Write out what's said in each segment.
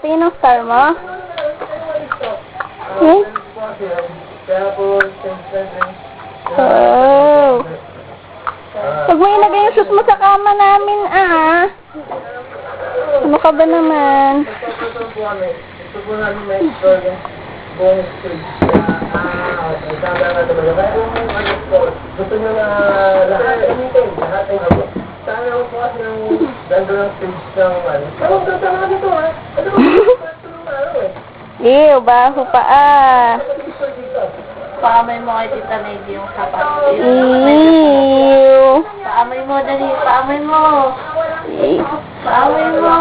Patingin ng star mo. Okay? Oh. Huwag mo ilagay yung shoes mo sa kama namin, ah. Ano ka ba naman? Gusto po namin ma-explore yung buong stage na, gusto nyo na lahat gamitin, lahat ay gawin. Sana ako po kasi ng ganda ng stage ng ano. Pero ang ganda naman ito, ha? Ano ba? Ew, baho pa, ah. Paamay mo kay Tita Lady yung sapat. Ew. Paamay mo, dali. Paamay mo. Ew. Paamay mo.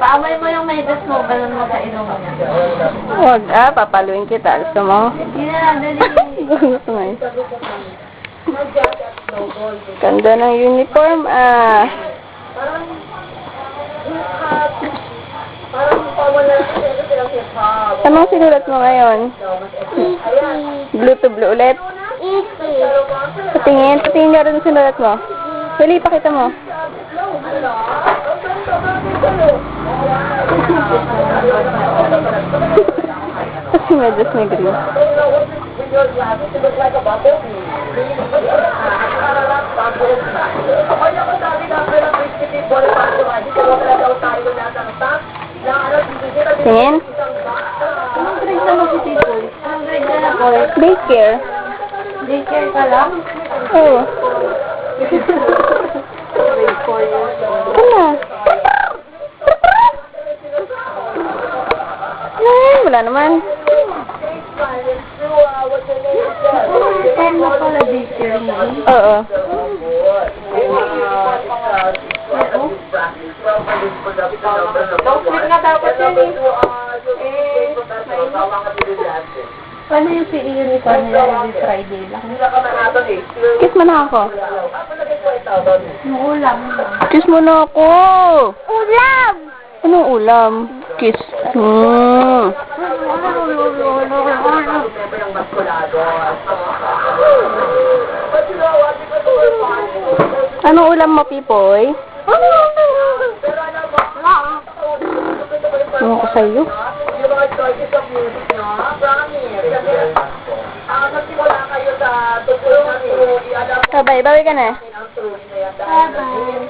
Paamay mo yung medyas mo. Balon mo sa ilong niya. Huwag, ah. Papaluin kita. Gusto mo? Hindi na, dali. Gusto mo yun. Ganda ng uniform, ah. Parang pawala silang hip-hop. Anong sinulat mo ngayon? Blue to blue ulit? Patingin nga rin sinulat mo. Huli, pakita mo. Kasi medyas may green. Tingin? Anong grade na mo si Tito? Anong grade na ako? Daycare. Daycare ka lang? Oo. Grade 4 years old. Wala. Ay, wala naman. Time na pala daycare mo. Oo. Long-sleep na dapat yun eh. Paano yung uniform nila every Friday lang? Kiss mo na ako. Yung ulam. Kiss mo na ako. Ulam! Anong ulam? Kiss. Anong ulam mo, Pipoy? Ano ko sa'yo? Yung mga choices of music nyo, promise. Kasi magsimula kayo sa tugtog namin. Bye-bye. Bawi ka na. Ang tuloy na yan. Bye-bye.